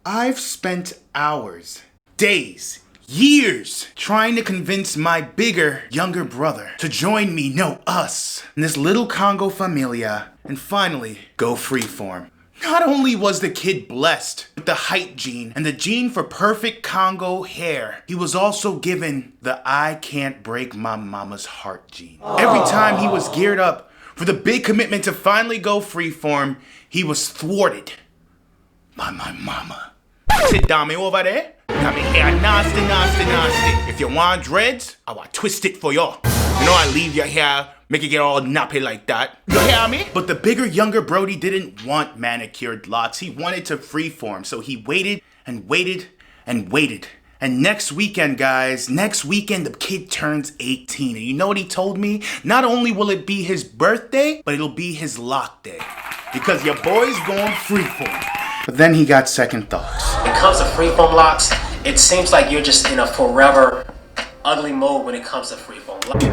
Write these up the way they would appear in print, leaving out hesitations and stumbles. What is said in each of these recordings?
I've spent hours, days, years trying to convince my bigger, younger brother to join me, no us, in this little Congo familia and finally go freeform. Not only was the kid blessed with the height gene and the gene for perfect Congo hair, he was also given the I can't break my mama's heart gene. Every time he was geared up for the big commitment to finally go freeform, he was thwarted by my mama. Sit Domi over there. Got me hair nasty, nasty, nasty. If you want dreads, I will twist it for you. You know I leave your hair, make it get all nappy like that. You hear me? But the bigger, younger Brody didn't want manicured locks. He wanted to freeform, so he waited and waited and waited. And next weekend, guys, next weekend, the kid turns 18. And you know what he told me? Not only will it be his birthday, but it'll be his lock day. Because your boy's going freeform. But then he got second thoughts. When it comes to Freeform Locs, it seems like you're just in a forever ugly mode when it comes to Freeform Locs.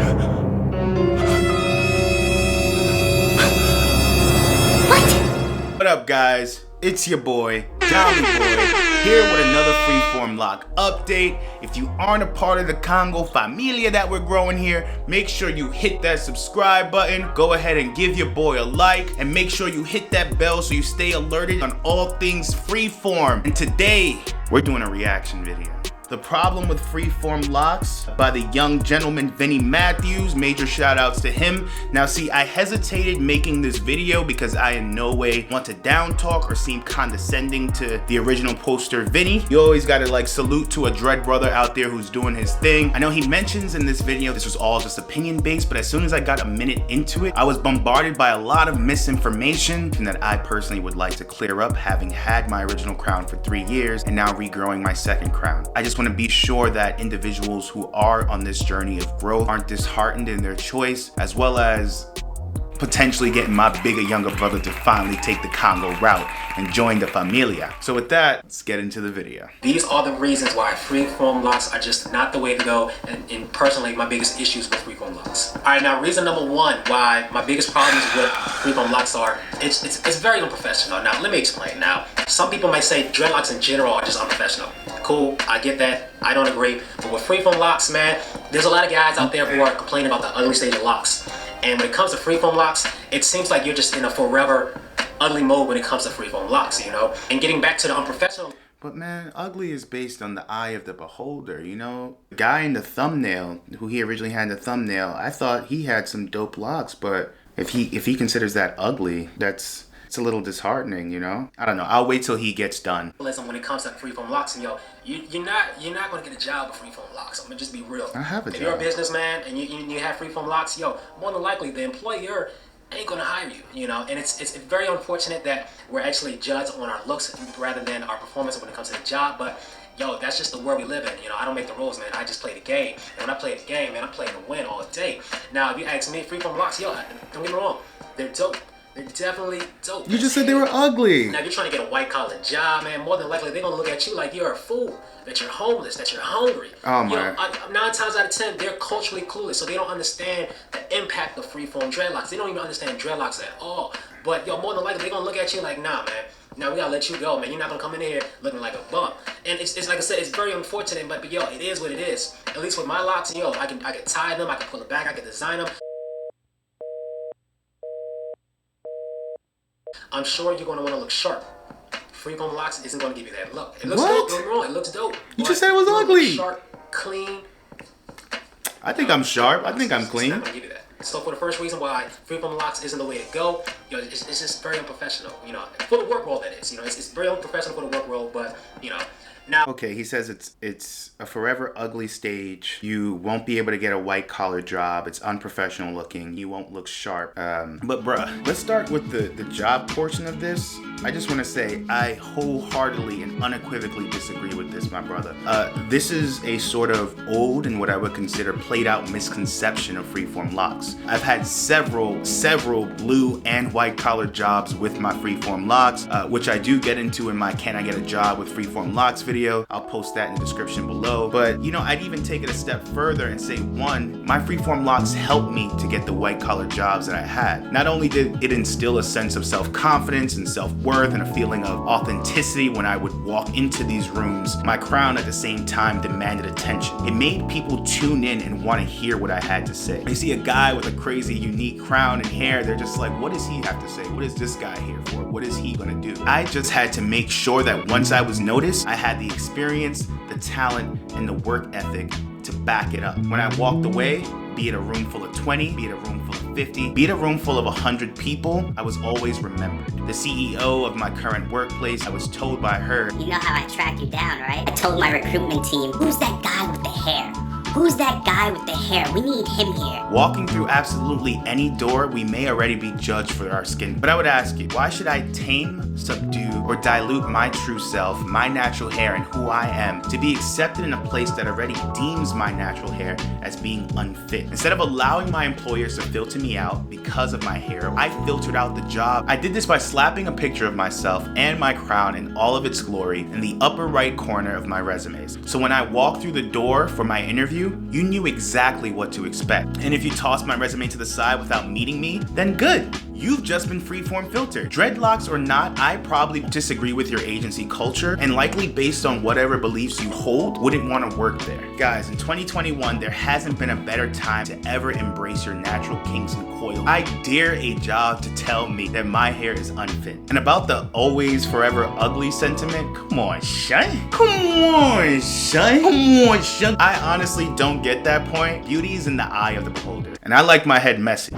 What up, guys? It's your boy, Domi Boy, here with another Freeform Loc update. If you aren't a part of the Congo familia that we're growing here, make sure you hit that subscribe button. Go ahead and give your boy a like, and make sure you hit that bell so you stay alerted on all things Freeform. And today, we're doing a reaction video. The Problem with Freeform Locs by the young gentleman Vinny Matthews. Major shout outs to him. Now see, I hesitated making this video because I in no way want to down talk or seem condescending to the original poster Vinny. You always gotta like salute to a dread brother out there who's doing his thing. I know he mentions in this video this was all just opinion based, but as soon as I got a minute into it, I was bombarded by a lot of misinformation that I personally would like to clear up, having had my original crown for 3 years and now regrowing my second crown. I just want to be sure that individuals who are on this journey of growth aren't disheartened in their choice, as well as potentially getting my bigger younger brother to finally take the Congo route and join the familia. So with that, let's get into the video. These are the reasons why Freeform Locs are just not the way to go, and personally my biggest issues with Freeform Locs. Alright, now reason number one why my biggest problems with Freeform Locs are it's very unprofessional. Now let me explain. Now some people might say dreadlocks in general are just unprofessional. Cool, I get that. I don't agree. But with Freeform Locs, man, there's a lot of guys out there who are complaining about the ugly stage of locks. And when it comes to Freeform Locs, it seems like you're just in a forever ugly mode when it comes to Freeform Locs, you know? And getting back to the unprofessional. But man, ugly is based on the eye of the beholder, you know? The guy in the thumbnail, who he originally had in the thumbnail, I thought he had some dope locks, but if he considers that ugly, it's a little disheartening, you know? I don't know. I'll wait till he gets done. Listen, when it comes to Freeform Locs, and yo, you're not gonna get a job with Freeform Locs. I'm gonna just be real. I have a job. If you're a businessman and you have Freeform Locs, yo, more than likely the employer ain't gonna hire you, you know? And it's very unfortunate that we're actually judged on our looks rather than our performance when it comes to the job, but yo, that's just the world we live in. You know, I don't make the rules, man. I just play the game. And when I play the game, man, I'm playing to win all day. Now, if you ask me, Freeform Locs, yo, don't get me wrong, they're dope. They're definitely dope. You just said they were ugly. Now, if you're trying to get a white-collar job, man, more than likely they're going to look at you like you're a fool, that you're homeless, that you're hungry. Oh, you man. know, 9 times out of 10, they're culturally clueless, so they don't understand the impact of Freeform dreadlocks. They don't even understand dreadlocks at all. But, yo, more than likely, they're going to look at you like, nah, man. Now we gotta let you go, man. You're not gonna come in here looking like a bum. And it's like I said, it's very unfortunate, but yo, it is what it is. At least with my locks, yo, I can tie them, I can pull it back, I can design them. I'm sure you're gonna want to look sharp. Freeform Locs isn't gonna give you that look. It looks dope, don't get me wrong, it looks dope. You just said it was ugly. Sharp, clean. I think I'm sharp. I think I'm clean. It's not gonna give you that. So for the first reason why Freeform Locs isn't the way to go, you know, it's just very unprofessional, you know, for the work world that is, you know, it's very unprofessional for the work world, but, you know, now. Okay, he says it's a forever ugly stage. You won't be able to get a white collar job. It's unprofessional looking. You won't look sharp. But bruh, let's start with the job portion of this. I just want to say I wholeheartedly and unequivocally disagree with this, my brother. This is a sort of old and what I would consider played out misconception of Freeform Locs. I've had several blue and white collar jobs with my Freeform Locs, which I do get into in my Can I Get a Job with Freeform Locs video. video. I'll post that in the description below. But you know, I'd even take it a step further and say, one, my Freeform Locs helped me to get the white collar jobs that I had. Not only did it instill a sense of self-confidence and self-worth and a feeling of authenticity when I would walk into these rooms, my crown at the same time demanded attention. It made people tune in and want to hear what I had to say. They see a guy with a crazy, unique crown and hair, they're just like, what does he have to say? What is this guy here for? What is he gonna do? I just had to make sure that once I was noticed, I had the experience, the talent, and the work ethic to back it up. When I walked away, be it a room full of 20, be it a room full of 50, be it a room full of 100 people, I was always remembered. The CEO of my current workplace, I was told by her, you know how I track you down, right? I told my recruitment team, who's that guy with the hair? Who's that guy with the hair? We need him here. Walking through absolutely any door, we may already be judged for our skin. But I would ask you, why should I tame, subdue, or dilute my true self, my natural hair, and who I am to be accepted in a place that already deems my natural hair as being unfit? Instead of allowing my employers to filter me out because of my hair, I filtered out the job. I did this by slapping a picture of myself and my crown in all of its glory in the upper right corner of my resumes. So when I walked through the door for my interview, you knew exactly what to expect. And if you tossed my resume to the side without meeting me, then good. You've just been freeform filtered. Dreadlocks or not, I probably disagree with your agency culture and likely based on whatever beliefs you hold, wouldn't want to work there. Guys, in 2021, there hasn't been a better time to ever embrace your natural kinks and coils. I dare a job to tell me that my hair is unfit. And about the always forever ugly sentiment, come on, son. Come on, son. Come on, son. I honestly don't get that point. Beauty is in the eye of the beholder. And I like my head messy.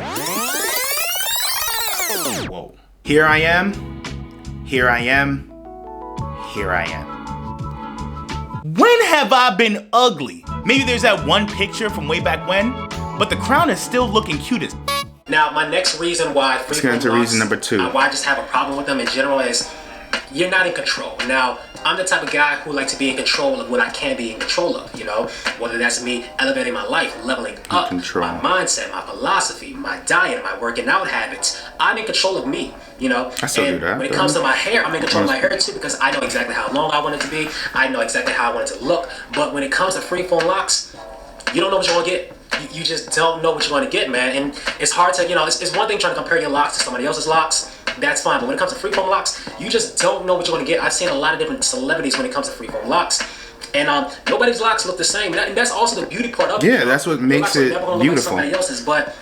Whoa. Here I am, here I am, here I am. When have I been ugly? Maybe there's that one picture from way back when, but the crown is still looking cutest. Now, my next reason why Let's get into reason number 2. Why I just have a problem with them in general is you're not in control. Now, I'm the type of guy who like to be in control of what I can be in control of, you know? Whether that's me elevating my life, leveling up, my mindset, my philosophy, my diet, my working out habits. I'm in control of me, you know? I still do that. When it comes to my hair, I'm in control of my hair too because I know exactly how long I want it to be. I know exactly how I want it to look. But when it comes to Freeform Locs, you don't know what you're gonna get. You just don't know what you're gonna get, man. And it's hard to, you know, it's one thing trying to compare your locks to somebody else's locks. That's fine, but when it comes to Freeform Locs, you just don't know what you're gonna get. I've seen a lot of different celebrities when it comes to Freeform Locs, and nobody's locks look the same. And that's also the beauty part of it. Yeah, that's what makes it beautiful. Like somebody else's, but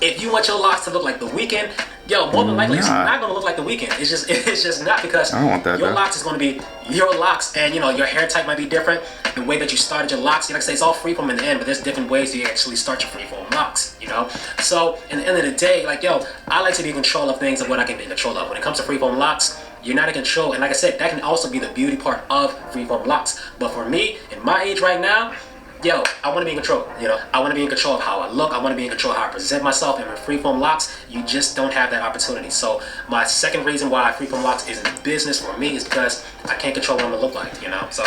if you want your locks to look like The Weeknd, yo, more than likely it's not gonna look like The Weeknd. It's just not, because I don't want that, your locks is gonna be your locks, and you know your hair type might be different. The way that you started your locks, like I say, it's all freeform in the end, but there's different ways you actually start your Freeform Locs, you know. So in the end of the day, like yo, I like to be in control of things of what I can be in control of. When it comes to Freeform Locs, you're not in control, and like I said, that can also be the beauty part of Freeform Locs. But for me, in my age right now, yo, I want to be in control, you know. I want to be in control of how I look. I want to be in control of how I present myself. And with Freeform Locs, you just don't have that opportunity. So my second reason why Freeform Locs is in business for me is because I can't control what I'm going to look like, you know. So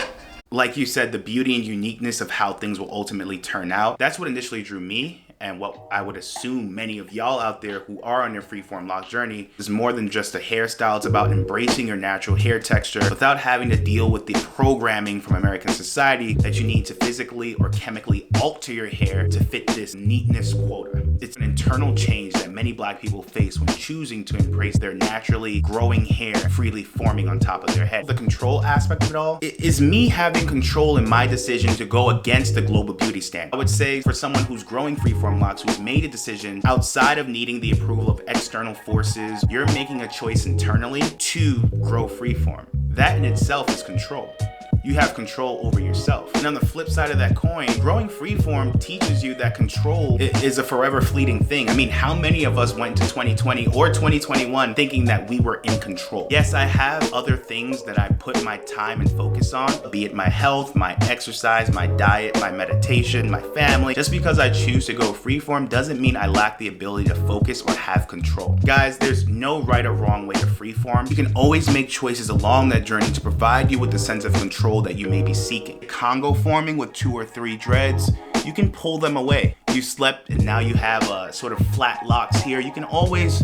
like you said, the beauty and uniqueness of how things will ultimately turn out, that's what initially drew me. And what I would assume many of y'all out there who are on your Freeform Loc journey is more than just a hairstyle. It's about embracing your natural hair texture without having to deal with the programming from American society that you need to physically or chemically alter your hair to fit this neatness quota. It's an internal change that many Black people face when choosing to embrace their naturally growing hair freely forming on top of their head. The control aspect of it all is me having control in my decision to go against the global beauty standard. I would say for someone who's growing Freeform Locs, who's made a decision outside of needing the approval of external forces, you're making a choice internally to grow Freeform. That in itself is control. You have control over yourself. And on the flip side of that coin, growing Freeform teaches you that control is a forever fleeting thing. I mean, how many of us went to 2020 or 2021 thinking that we were in control? Yes, I have other things that I put my time and focus on, be it my health, my exercise, my diet, my meditation, my family. Just because I choose to go Freeform doesn't mean I lack the ability to focus or have control. Guys, there's no right or wrong way to Freeform. You can always make choices along that journey to provide you with the sense of control that you may be seeking. Congo forming with 2 or 3 dreads, you can pull them away. You slept and now you have sort of flat locks here. You can always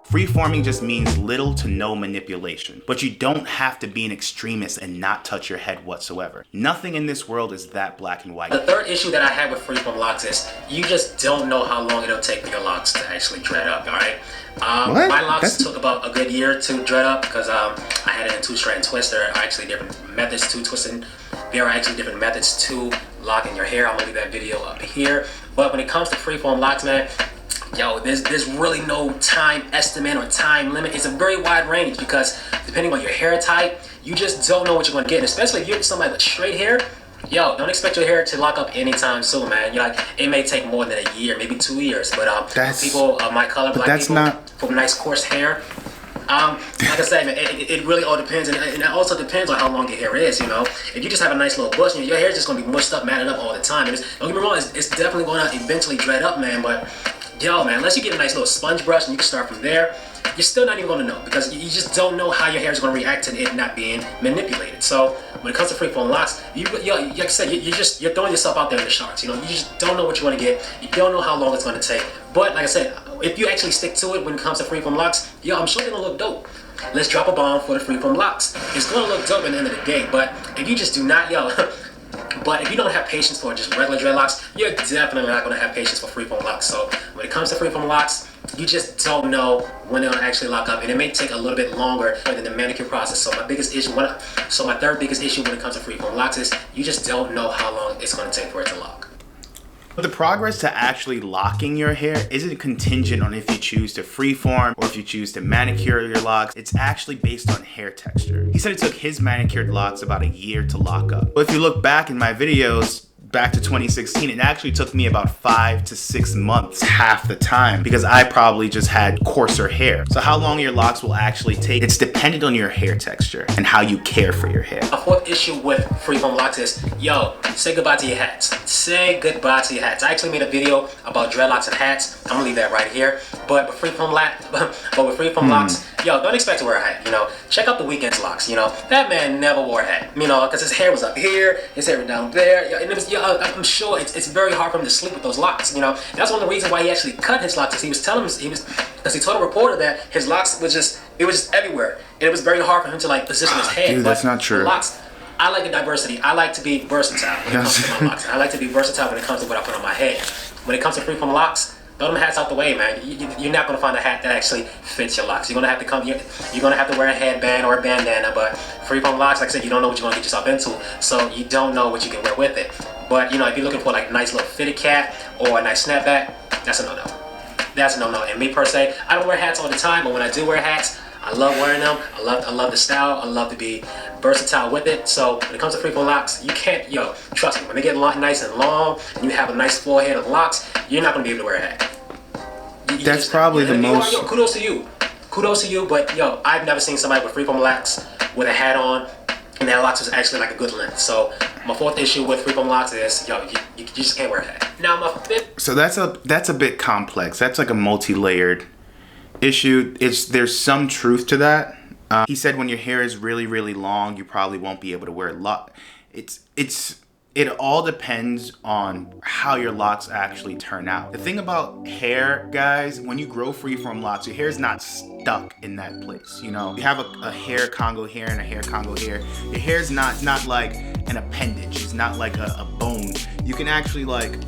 Freeforming just means little to no manipulation, but you don't have to be an extremist and not touch your head whatsoever. Nothing in this world is that black and white. The third issue that I have with Freeform Locs is you just don't know how long it'll take for your locks to actually dread up, alright? My locks took about a good year to dread up because I had it in 2-strand twist. There are actually different methods to twisting. There are actually different methods to locking your hair. I'm gonna leave that video up here. But when it comes to Freeform Locs, man, yo, there's really no time estimate or time limit. It's a very wide range because depending on your hair type, you just don't know what you're gonna get. And especially if you're somebody with straight hair, yo, don't expect your hair to lock up anytime soon, man. You're like, it may take more than a year, maybe 2 years. But people of my color, black people, for nice coarse hair, like I said, man, it really all depends, and it also depends on how long your hair is, you know. If you just have a nice little bush, your hair's just gonna be mushed up, matted up all the time. And don't get me wrong, it's definitely gonna eventually dread up, man. But yo, man, unless you get a nice little sponge brush and you can start from there, you're still not even gonna know because you just don't know how your hair is gonna react to it not being manipulated. So when it comes to Freeform Locs, like I said, you're throwing yourself out there in the sharks. You know, you just don't know what you're gonna get. You don't know how long it's gonna take. But like I said, if you actually stick to it when it comes to Freeform Locs, yo, I'm sure they're gonna look dope. Let's drop a bomb for the Freeform Locs. It's gonna look dope at the end of the day. But if you just do not, but if you don't have patience for just regular dreadlocks, you're definitely not gonna have patience for Freeform Locs. So when it comes to Freeform Locs, you just don't know when they're gonna actually lock up, and it may take a little bit longer than the manicure process. So my third biggest issue when it comes to Freeform Locs is you just don't know how long it's gonna take for it to lock. But the progress to actually locking your hair isn't contingent on if you choose to freeform or if you choose to manicure your locks. It's actually based on hair texture. He said it took his manicured locks about a year to lock up. But if you look back in my videos, back to 2016, it actually took me about 5 to 6 months, half the time, because I probably just had coarser hair. So how long your locks will actually take, it's dependent on your hair texture and how you care for your hair. A fourth issue with Freeform Locs is, yo, say goodbye to your hats. Say goodbye to your hats. I actually made a video about dreadlocks and hats. I'm gonna leave that right here. But with Freeform Locs, yo, don't expect to wear a hat, you know. Check out the Weeknd's locks, you know. That man never wore a hat, you know, because his hair was up here, his hair was down there, and it was, I'm sure it's very hard for him to sleep with those locks, you know. That's one of the reasons why he actually cut his locks. He was telling him, because he told a reporter that his locks was just everywhere, and it was very hard for him to like position his head. Dude, that's not true. Locks, I like the diversity. I like to be versatile when it comes to my locks. I like to be versatile when it comes to what I put on my head. When it comes to Freeform Locs, throw them hats out the way, man. You're not gonna find a hat that actually fits your locks. You're gonna have to wear a headband or a bandana. But Freeform Locs, like I said, you don't know what you're gonna get yourself into, so you don't know what you can wear with it. But you know, if you're looking for like a nice little fitted cap or a nice snapback, that's a no-no. That's a no-no. And me per se, I don't wear hats all the time, but when I do wear hats, I love wearing them. I love the style. I love to be versatile with it. So when it comes to Freeform Locs, you can't, trust me, when they get nice and long and you have a nice full head of locks, you're not gonna be able to wear a hat. That's probably the most. Yo, kudos to you. Kudos to you, but yo, I've never seen somebody with Freeform Locs with a hat on and that locks was actually like a good length. So my fourth issue with Freeform Locs is, you just can't wear a hat. Now my fifth. So that's a bit complex. That's like a multi-layered issue. There's some truth to that. He said when your hair is really, really long, you probably won't be able to wear a lock. It all depends on how your locks actually turn out. The thing about hair, guys, when you grow Freeform Locs, your hair is not stuck in that place. You know, you have a hair Congo hair and a hair Congo hair. Your hair is not like an appendage. It's not like a bone. You can actually like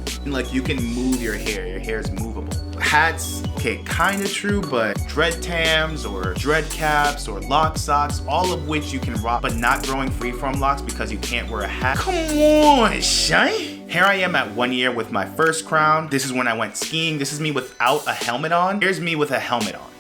you can move your hair. Your hair is movable. Hats, okay, kind of true, but dread tams or dread caps or lock socks, all of which you can rock, but not growing Freeform Locs because you can't wear a hat. Come on, Shine. Here I am at 1 year with my first crown. This is when I went skiing. This is me without a helmet on. Here's me with a helmet on.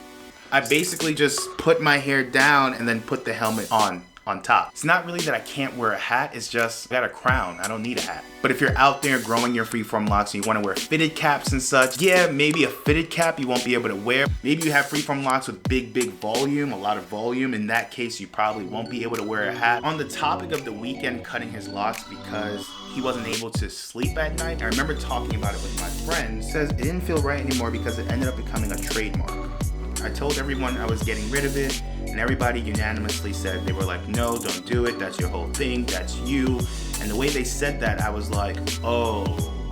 I basically just put my hair down and then put the helmet on top. It's not really that I can't wear a hat, it's just I got a crown, I don't need a hat. But if you're out there growing your Freeform Locs and you want to wear fitted caps and such, yeah, maybe a fitted cap you won't be able to wear. Maybe you have Freeform Locs with big volume, a lot of volume. In that case, you probably won't be able to wear a hat. On the topic of the Weeknd cutting his locks because he wasn't able to sleep at night, I remember talking about it with my friend. He says it didn't feel right anymore because it ended up becoming a trademark. I told everyone I was getting rid of it, and everybody unanimously said, they were like, no, don't do it, that's your whole thing, that's you. And the way they said that, I was like, oh,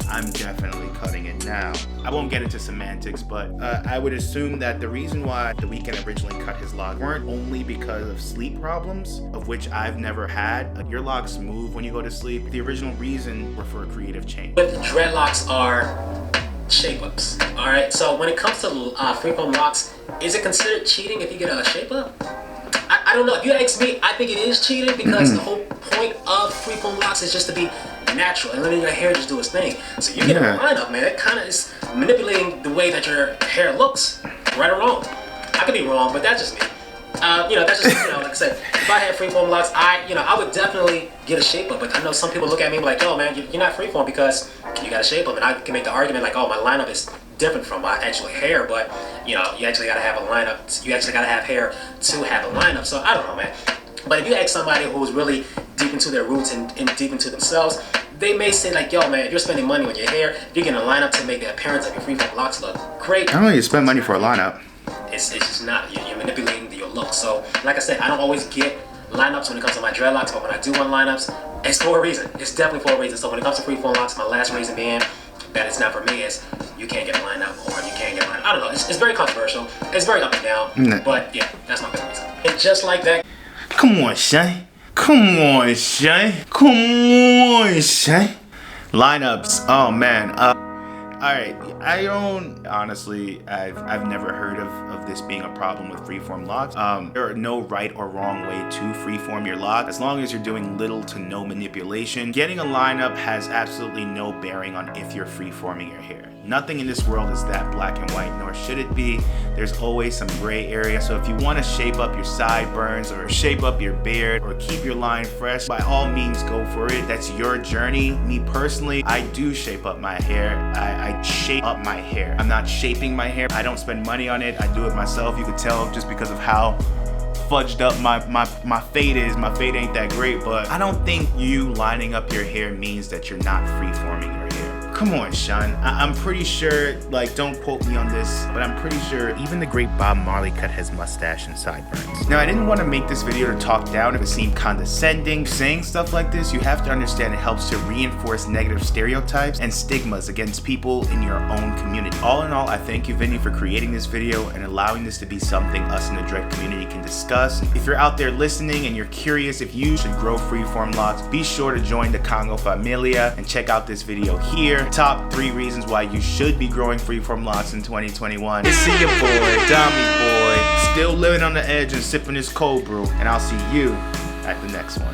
I'm definitely cutting it now. I won't get into semantics, but I would assume that the reason why The Weeknd originally cut his locks weren't only because of sleep problems, of which I've never had. Your locks move when you go to sleep. The original reason were for a creative change. But dreadlocks are shape-ups, all right? So when it comes to Freeform Locs, is it considered cheating if you get a shape-up? I don't know. If you ask me, I think it is cheating because the whole point of Freeform Locs is just to be natural and letting your hair just do its thing. So you get a lineup, man. It kind of is manipulating the way that your hair looks, right or wrong. I could be wrong, but that's just me. That's just, like I said, if I had Freeform Locs, I would definitely get a shape up. But I know some people look at me like, yo, man, you're not Freeform because you got a shape up. And I can make the argument like, oh, my lineup is different from my actual hair, but you actually gotta have a lineup. You actually gotta have hair to have a lineup. So I don't know, man. But if you ask somebody who's really deep into their roots and deep into themselves, they may say like, yo, man, if you're spending money on your hair, if you're getting a lineup to make the appearance of your Freeform Locs look great. I don't really spend money for a lineup. It's just not. You're manipulating your look. So, like I said, I don't always get lineups when it comes to my dreadlocks, but when I do want lineups, it's for a reason. It's definitely for a reason. So when it comes to Freeform Locs, my last reason being that it's not for me is you can't get a lineup or you can't get a lineup. I don't know. It's very controversial. It's very up and down. But yeah, that's my big reason. And just like that. Come on, Shay. Come on, Shay. Come on, Shay. Lineups. Oh man. Alright, I don't, honestly, I've never heard of this being a problem with Freeform Locs. There are no right or wrong way to freeform your lock. As long as you're doing little to no manipulation, getting a lineup has absolutely no bearing on if you're freeforming your hair. Nothing in this world is that black and white, nor should it be. There's always some gray area. So if you want to shape up your sideburns or shape up your beard or keep your line fresh, by all means go for it. That's your journey. Me personally, I do shape up my hair. I shape up my hair. I'm not shaping my hair. I don't spend money on it. I do it myself. You could tell just because of how fudged up my fade is. My fade ain't that great, but I don't think you lining up your hair means that you're not freeforming your hair. Come on, Sean. I'm pretty sure, like, don't quote me on this, but I'm pretty sure even the great Bob Marley cut his mustache and sideburns. Now, I didn't want to make this video to talk down if it seemed condescending. Saying stuff like this, you have to understand it helps to reinforce negative stereotypes and stigmas against people in your own community. All in all, I thank you, Vinny, for creating this video and allowing this to be something us in the dread community can discuss. If you're out there listening and you're curious if you should grow Freeform Locs, be sure to join the Congo Familia and check out this video here. Top 3 reasons why you should be growing Freeform Locs in 2021. It's your boy, Domi Boy, still living on the edge and sipping his cold brew, and I'll see you at the next one.